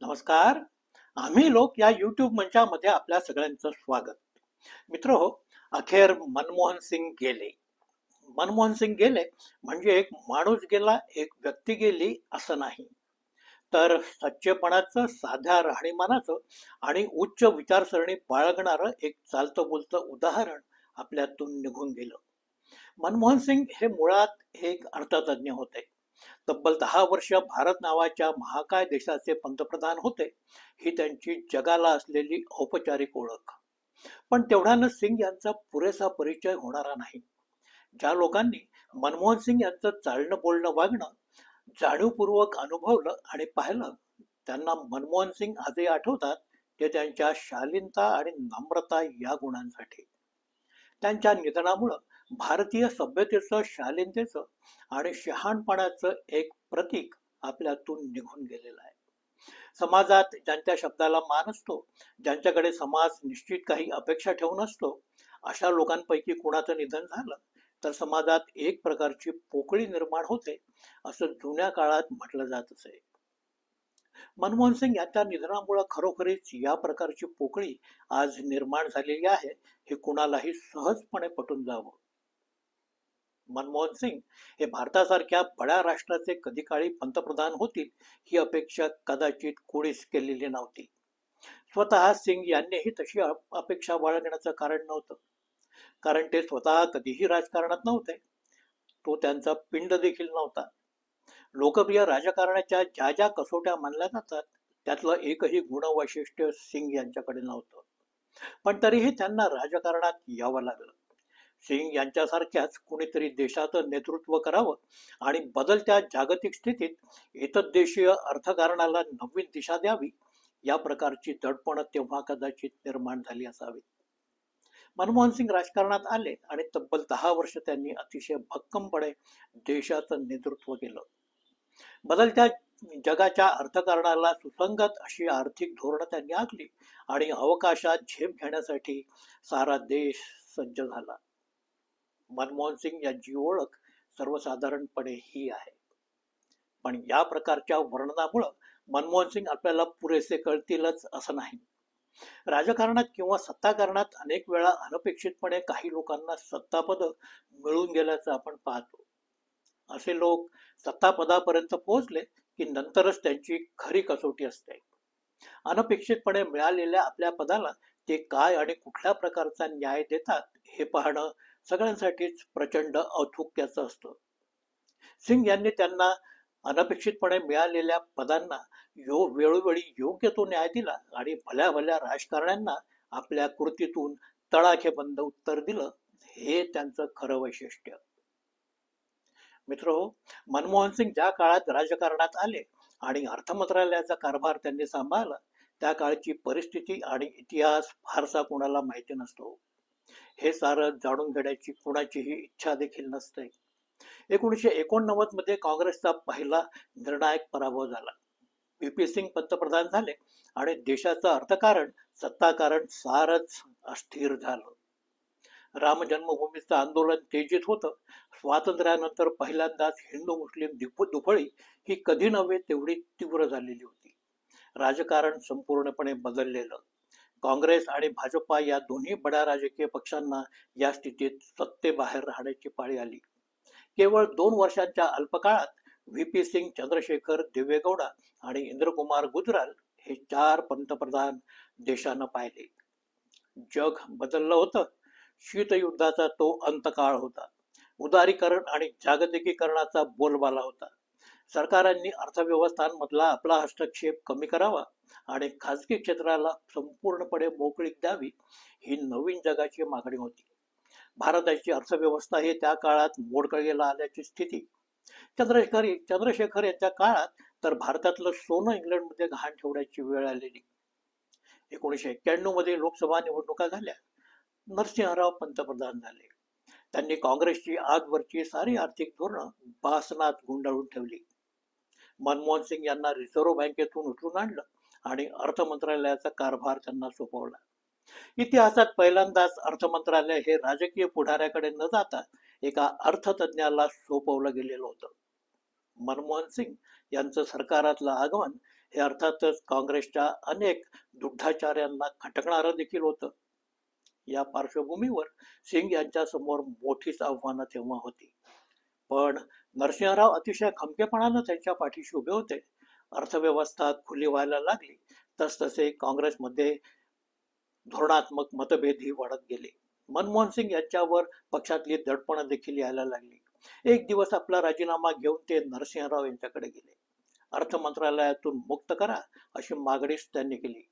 नमस्कार. आम्ही लोक या YouTube मंचामध्ये आपल्या सगळ्यांचं स्वागत. मित्रहो, अखेर मनमोहन सिंग गेले. मनमोहन सिंग गेले म्हणजे एक माणूस गेला, एक व्यक्ती गेली असं नाही. तर सच्चेपणाचं, साध्या राहणीमानाचं आणि उच्च विचारसरणी बाळगणारं एक चालतं बोलतं उदाहरण आपल्यातून निघून गेलं. मनमोहन सिंग हे मुळात एक अर्थतज्ञ होते. तब्बल 10 वर्ष भारत नावाच्या महाकाय देशाचे पंतप्रधान होते. ही त्यांची जगाला असलेली औपचारिक ओळख. पण तेवढ्यानं सिंग यांचा पुरेसा परिचय होणारा नाही. ज्या लोकांनी मनमोहन सिंग यांचं चालणं बोलणं वागणं जाणीवपूर्वक अनुभवलं आणि पाहिलं, त्यांना मनमोहन सिंग आजही आठवतात. ते त्यांच्या शालीनता आणि नम्रता या गुणांसाठी. त्यांच्या निधनामुळं भारतीय सभ्यतेचं, शालीनतेचं आणि शहाणपणाचं एक प्रतीक आपल्यातून निघून गेलेलं आहे. समाजात ज्यांच्या शब्दाला मान असतो, ज्यांच्याकडे समाज निश्चित काही अपेक्षा ठेवून असतो, अशा लोकांपैकी कुणाचं निधन झालं तर समाजात एक प्रकारची पोकळी निर्माण होते, असं जुन्या काळात म्हटलं जात असे. मनमोहन सिंग यांच्या निधनामुळे खरोखरीच या प्रकारची पोकळी आज निर्माण झालेली आहे, हे कुणालाही सहजपणे पटून जावं. मनमोहन सिंग हे भारतासारख्या बड्या राष्ट्राचे कधी काळी पंतप्रधान होतील ही अपेक्षा कदाचित कोणीच केलेली नव्हती. स्वतः सिंग यांनीही तशी अपेक्षा बाळगण्याचं कारण नव्हतं. कारण ते स्वतः कधीही राजकारणात नव्हते. तो त्यांचा पिंड देखील नव्हता. लोकप्रिय राजकारणाच्या ज्या ज्या कसोट्या मानल्या जातात, त्यातलं एकही गुणवैशिष्ट्य सिंग यांच्याकडे नव्हतं. पण तरीही त्यांना राजकारणात यावं लागलं. सिंग यांच्यासारख्याच कुणीतरी देशाचं नेतृत्व करावं आणि बदलत्या जागतिक स्थितीत एतद्देशीय अर्थकारणाला नवीन दिशा द्यावी, या प्रकारची दडपण तेव्हा कदाचित निर्माण झाली असावी. मनमोहन सिंग राजकारणात आले आणि तब्बल 10 वर्ष त्यांनी अतिशय भक्कमपणे देशाचं नेतृत्व केलं. बदलत्या जगाच्या अर्थकारणाला सुसंगत अशी आर्थिक धोरणं त्यांनी आखली आणि अवकाशात झेप घेण्यासाठी सारा देश सज्ज झाला. मनमोहन सिंग यांची ओळख सर्वसाधारणपणे ही आहे. पण या प्रकारच्या वर्णनामुळं मनमोहन सिंग आपल्याला पुरेसे कळतीलच असं नाही. राजकारणात किंवा सत्ताकारणात अनेक वेळा अनपेक्षितपणे काही लोकांना सत्तापद मिळून गेल्याचं आपण पाहतो. असे लोक सत्तापदापर्यंत पोहोचले की नंतरच त्यांची खरी कसोटी असते. अनपेक्षितपणे मिळालेल्या आपल्या पदाला ते काय आणि कुठल्या प्रकारचा न्याय देतात हे पाहणं सगळ्यांसाठीच प्रचंड औत्सुक्याचं असतं. सिंग यांनी त्यांना अनपेक्षितपणे मिळालेल्या पदांना वेळोवेळी योग्य तो न्याय दिला आणि भल्या भल्या राजकारण्यांना आपल्या कृतीतून तडाखेबंद उत्तर दिलं, हे त्यांचं खरं वैशिष्ट्य. मित्रहो, मनमोहन सिंग ज्या काळात राजकारणात आले आणि अर्थमंत्रालयाचा कारभार त्यांनी सांभाळला, त्या काळची परिस्थिती आणि इतिहास फारसा कोणाला माहिती नसतो. हे सारं जाणून घेण्याची कुणाचीही इच्छा देखील नसते. 1989 मध्ये काँग्रेसचा पहिला निर्णायक पराभव झाला. व्ही.पी. सिंग पंतप्रधान झाले आणि देशाचं अर्थकारण, सत्ताकारण सारच अस्थिर झालं. राम जन्मभूमीचं आंदोलन तेजीत होतं. स्वातंत्र्यानंतर पहिल्यांदाच हिंदू मुस्लिम दुफळी ही कधी नव्हे तेवढी तीव्र झालेली होती. राजकारण संपूर्णपणे बदललेलं. काँग्रेस आणि भाजपा या दोन्ही बड्या राजकीय पक्षांना या स्थितीत सत्तेबाहेर राहण्याची पाळी आली. केवळ 2 वर्षांच्या अल्पकाळात व्ही.पी. सिंग, चंद्रशेखर, देवेगौडा आणि इंद्रकुमार गुजराल हे 4 पंतप्रधान देशानं पाहिले. जग बदललं होतं. शीतयुद्धाचा तो अंतकाळ होता. उदारीकरण आणि जागतिकीकरणाचा बोलबाला होता. सरकारांनी अर्थव्यवस्थांमधला आपला हस्तक्षेप कमी करावा आणि खाजगी क्षेत्राला संपूर्णपणे मोकळीक द्यावी, ही नवीन जगाची मागणी होती. भारताची अर्थव्यवस्था ही त्या काळात मोडकळीला आल्याची स्थिती. चंद्रशेखर यांच्या काळात तर भारतातलं सोनं इंग्लंडमध्ये गहाण ठेवण्याची वेळ आलेली. 1991 मध्ये लोकसभा निवडणुका झाल्या. नरसिंहराव पंतप्रधान झाले. त्यांनी काँग्रेसची आजवरची सारी आर्थिक धोरणं बासनात गुंडाळून ठेवली. मनमोहन सिंग यांना रिझर्व्ह बँकेतून उचलून आणलं आणि अर्थ मंत्रालयाचा कारभार त्यांना सोपवला. इतिहासात पहिल्यांदाच अर्थ मंत्रालय हे राजकीय पुढाऱ्याकडे न जाता एका अर्थतज्ञाला सोपवलं गेलेलं होतं. मनमोहन सिंग यांचं सरकारातलं आगमन हे अर्थातच काँग्रेसच्या अनेक दुग्धाचार्यांना खटकणारं देखील होतं. या पार्श्वभूमीवर सिंग यांच्या समोर मोठीच आव्हानं तेव्हा होती. पण नरसिंहराव अतिशय खमकेपणानं त्यांच्या पाठीशी उभे होते. अर्थव्यवस्था खुली व्हायला लागली तसतसे काँग्रेसमध्ये धोरणात्मक मतभेदही वाढत गेले. मनमोहन सिंग यांच्यावर पक्षातली दडपण देखील यायला लागली. एक दिवस आपला राजीनामा घेऊन ते नरसिंहराव यांच्याकडे गेले. अर्थ मंत्रालयातून मुक्त करा अशी मागणीच त्यांनी केली.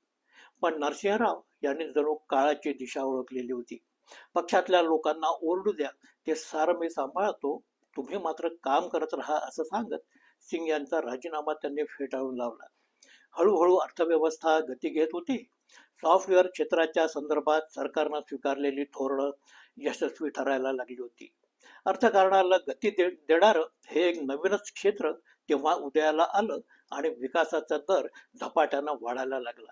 पण नरसिंहराव यांनी जणू काळाची दिशा ओळखलेली होती. पक्षातल्या लोकांना ओरडू द्या, ते सारं मी सांभाळतो, तुम्ही मात्र काम करत राहा असं सांगत सिंग यांचा राजीनामा त्यांनी फेटाळून लावला. हळूहळू अर्थव्यवस्था गती घेत होती. सॉफ्टवेअर क्षेत्राच्या संदर्भात सरकारनं स्वीकारलेली धोरणं यशस्वी ठरायला लागली होती. अर्थकारणाला गती देणारं हे एक नवीनच क्षेत्र तेव्हा उदयाला आलं आणि विकासाचा दर झपाट्यानं वाढायला लागला.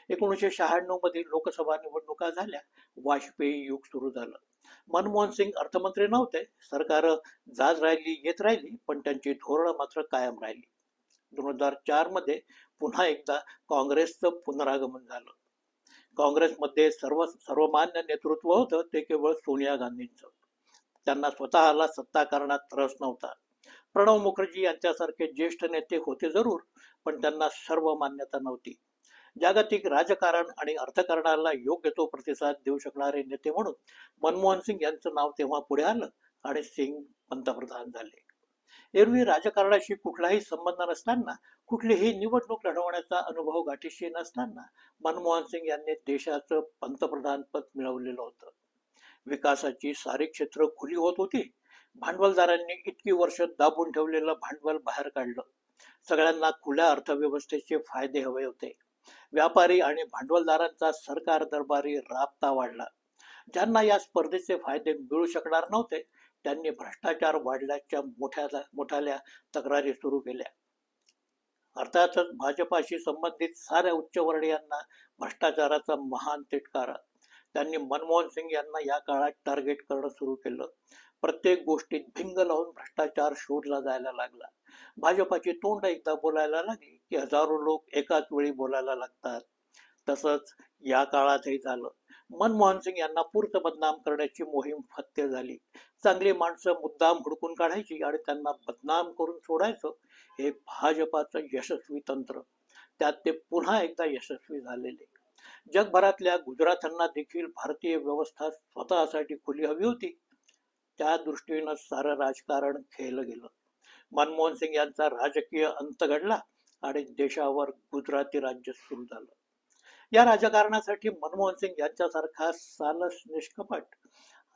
1996 मध्ये लोकसभा निवडणुका झाल्या. वाजपेयी युग सुरू झालं. मनमोहन सिंग अर्थमंत्री नव्हते. सरकार जात राहिली येत राहिली, पण त्यांची धोरणं मात्र कायम राहिली. 2004 मध्ये पुन्हा एकदा काँग्रेसचं पुनरागमन झालं. काँग्रेसमध्ये सर्वमान्य नेतृत्व होतं ते केवळ सोनिया गांधींचं. त्यांना स्वतःला सत्ता करण्यात रस नव्हता. प्रणव मुखर्जी यांच्यासारखे ज्येष्ठ नेते होते जरूर, पण त्यांना सर्व मान्यता नव्हती. जागतिक राजकारण आणि अर्थकारणाला योग्य तो प्रतिसाद देऊ शकणारे नेते म्हणून मनमोहन सिंग यांचं नाव तेव्हा पुढे आलं आणि सिंग पंतप्रधान झाले. एरवी राजकारणाशी कुठलाही संबंध नसताना, कुठलीही निवडणूक लढवण्याचा अनुभव गाठीशी नसताना मनमोहन सिंग यांनी देशाचं पंतप्रधान पद मिळवलेलं होतं. विकासाची सारी क्षेत्र खुली होत होती. भांडवलदारांनी इतकी वर्ष दाबून ठेवलेलं भांडवल बाहेर काढलं. सगळ्यांना खुल्या अर्थव्यवस्थेचे फायदे हवे होते. व्यापारी आणि भांडवलदारांचा सरकार दरबारी राबता वाढला. ज्यांना या स्पर्धेचे फायदे मिळू शकणार नव्हते त्यांनी भ्रष्टाचार वाढल्याच्या मोठ्याल्या तक्रारी सुरू केल्या. अर्थातच भाजपाशी संबंधित साऱ्या उच्चवर्णीयांना भ्रष्टाचाराचा महान तिटकारा. त्यांनी मनमोहन सिंग यांना या काळात टार्गेट करणं सुरू केलं. प्रत्येक गोष्टीत भिंग लावून भ्रष्टाचार शोधला जायला लागला. भाजपाची तोंड एकदा बोलायला लागली की हजारो लोक एकाच वेळी बोलायला लागतात. तसंच या काळातही झालं. मनमोहन सिंग यांना पूर्त बदनाम करण्याची मोहीम फत्ते झाली. चांगली माणसं मुद्दाम हुडकून काढायची आणि त्यांना बदनाम करून सोडायचं, हे भाजपाचं यशस्वी तंत्र. त्यात ते पुन्हा एकदा यशस्वी झालेले. जगभरातल्या गुजराथांना देखील भारतीय व्यवस्था स्वतःसाठी खुली हवी होती. त्या दृष्टीनं सारं राजकारण खेळलं गेलं. मनमोहन सिंग यांचा राजकीय अंत घडला आणि देशावर गुजराती राज्य सुरू झालं. या राजकारणासाठी मनमोहन सिंग यांच्यासारखा सालस निष्कपट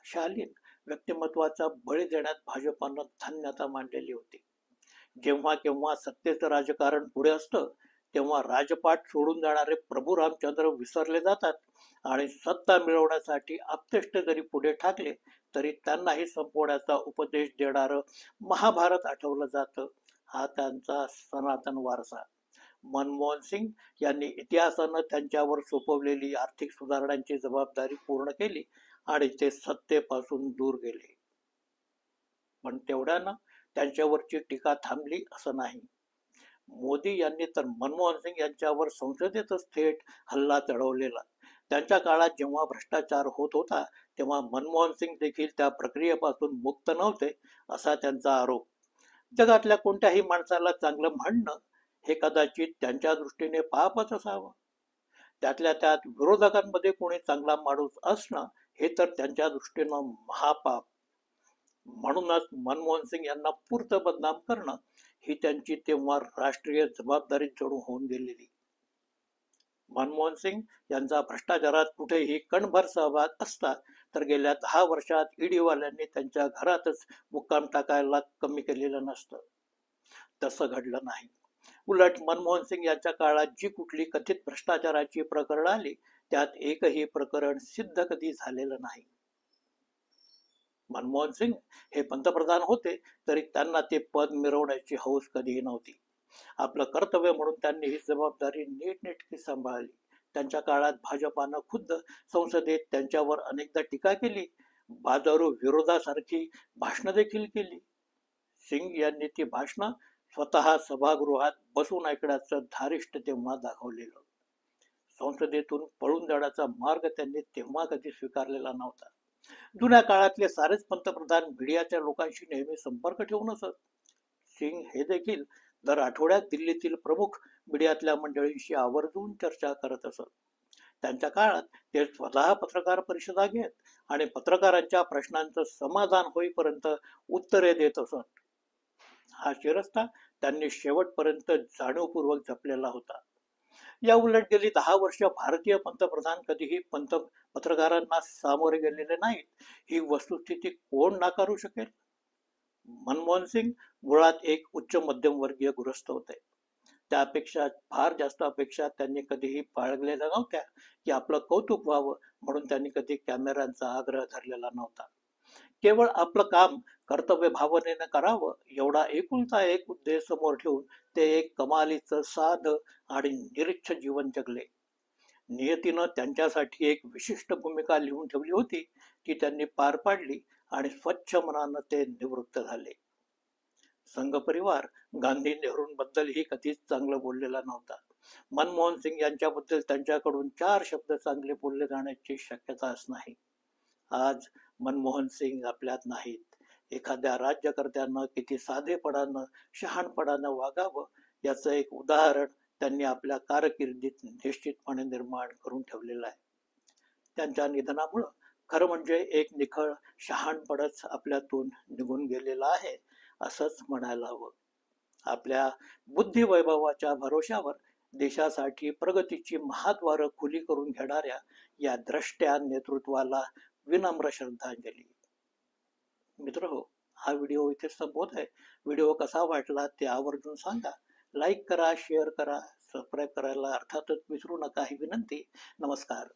शालीन व्यक्तिमत्वाचा बळी देण्यात भाजपानं धन्यता मांडलेली होती. जेव्हा केव्हा सत्तेचं राजकारण पुढे असतं तेव्हा राजपाट सोडून जाणारे प्रभू रामचंद्र विसरले जातात आणि सत्ता मिळवण्यासाठी आप्तेष्ट जरी पुढे ठाकले तरी त्यांनाही संपवण्याचा उपदेश देणारं महाभारत आठवलं जातं. हा त्यांचा सनातन वारसा. मनमोहन सिंग यांनी इतिहासानं त्यांच्यावर सोपवलेली आर्थिक सुधारणांची जबाबदारी पूर्ण केली आणि ते सत्तेपासून दूर गेले. पण तेवढ्यानं त्यांच्यावरची टीका थांबली असं नाही. मोदी यांनी तर मनमोहन सिंग यांच्यावर संसदेतच थेट हल्ला चढवलेला. त्यांच्या काळात जेव्हा भ्रष्टाचार होत होता तेव्हा मनमोहन सिंग देखील त्या प्रक्रियेपासून मुक्त नव्हते असा त्यांचा आरोप. जगातल्या कोणत्याही माणसाला चांगलं म्हणणं हे कदाचित त्यांच्या दृष्टीने पापच असावं. त्यातल्या त्यात विरोधकांमध्ये कोणी चांगला माणूस असणं हे तर त्यांच्या दृष्टीनं महापाप. म्हणूनच मनमोहन सिंग यांना पूर्त बदनाम करणं ही त्यांची तेव्हा राष्ट्रीय जबाबदारी जणू होऊन गेलेली. मनमोहन सिंग यांचा भ्रष्टाचारात कुठेही कणभर सहभाग असता तर गेल्या 10 वर्षात ईडीवाल्यांनी त्यांच्या घरातच मुक्काम टाकायला कमी केलेलं नसतं. तसं घडलं नाही. उलट मनमोहन सिंग यांच्या काळात जी कुठली कथित भ्रष्टाचाराची प्रकरण आली त्यात एकही प्रकरण सिद्ध कधी झालेलं नाही. मनमोहन सिंग हे पंतप्रधान होते तरी त्यांना ते पद मिरवण्याची हौस कधीही नव्हती. आपलं कर्तव्य म्हणून त्यांनी ही जबाबदारी नीटनेटकी सांभाळली. त्यांच्या काळात भाजपानं खुद्द संसदेत त्यांच्यावर अनेकदा टीका केली. बाजारू विरोधासारखी भाषणं देखील केली. सिंग यांनी ती भाषणं स्वतः सभागृहात बसून ऐकण्याचं धारिष्ट तेव्हा दाखवलेलं. संसदेतून पळून जाण्याचा मार्ग त्यांनी तेव्हा कधी स्वीकारलेला नव्हता. जुन्या काळातले सारेच पंतप्रधान मीडियाच्या लोकांशी नेहमी संपर्क ठेवून असत. सिंग हे देखील दर आठवड्यात दिल्लीतील प्रमुख मीडियातल्या मंडळींशी आवर्जून चर्चा करत असत. त्यांच्या काळात ते स्वतः पत्रकार परिषदा घेत आणि पत्रकारांच्या प्रश्नांचं समाधान होईपर्यंत उत्तरे देत असत. हा शिरस्ता त्यांनी शेवटपर्यंत जाणीवपूर्वक जपलेला होता. या उलट गेली 10 वर्ष भारतीय पंतप्रधान कधीही पत्रकारांना सामोरे गेलेले नाहीत. ही वस्तुस्थिती कोण नाकारू शकेल? मनमोहन सिंग मुळात एक उच्च मध्यमवर्गीय गृहस्थ होते. त्यापेक्षा फार जास्त अपेक्षा त्यांनी कधीही बाळगलेल्या नव्हत्या की आपलं कौतुक व्हावं म्हणून त्यांनी कधी कॅमेऱ्यांचा आग्रह धरलेला नव्हता. केवळ आपलं काम कर्तव्य भावनेनं करावं एवढा एकुलता एक उद्देश समोर ठेवून ते एक कमालीचं साधं आणि निरीच्छ जीवन जगले. नियतीनं त्यांच्यासाठी एक विशिष्ट भूमिका लिहून ठेवली होती, ती त्यांनी पार पाडली आणि स्वच्छ मनानं ते निवृत्त झाले. संघ परिवार गांधी नेहरूंबद्दलही कधीच चांगलं बोललेला नव्हता. मनमोहन सिंग यांच्याबद्दल त्यांच्याकडून 4 शब्द चांगले बोलले जाण्याची शक्यताच नाही. आज मनमोहन सिंग आपल्यात नाहीत. एखाद्या राज्यकर्त्यानं किती साधेपणानं शहाणपणानं वागावं याचं एक उदाहरण त्यांनी आपल्या कारकिर्दीत निश्चितपणे निर्माण करून ठेवलेलं आहे. त्यांच्या निधनामुळं खरं म्हणजे एक निखळ शहाणपणच आपल्यातून निघून गेलेला आहे असंच म्हणायला हवं. आपल्या बुद्धिवैभवाच्या भरोशावर देशासाठी प्रगतीची महाद्वारं खुली करून घेणाऱ्या या द्रष्ट्या नेतृत्वाला विनम्र श्रद्धांजली. मित्रहो, हा व्हिडिओ इथे संपवत आहे. व्हिडिओ कसा वाटला ते आवर्जून सांगा. लाईक करा, शेअर करा, सबस्क्राईब करायला अर्थातच विसरू नका ही विनंती. नमस्कार.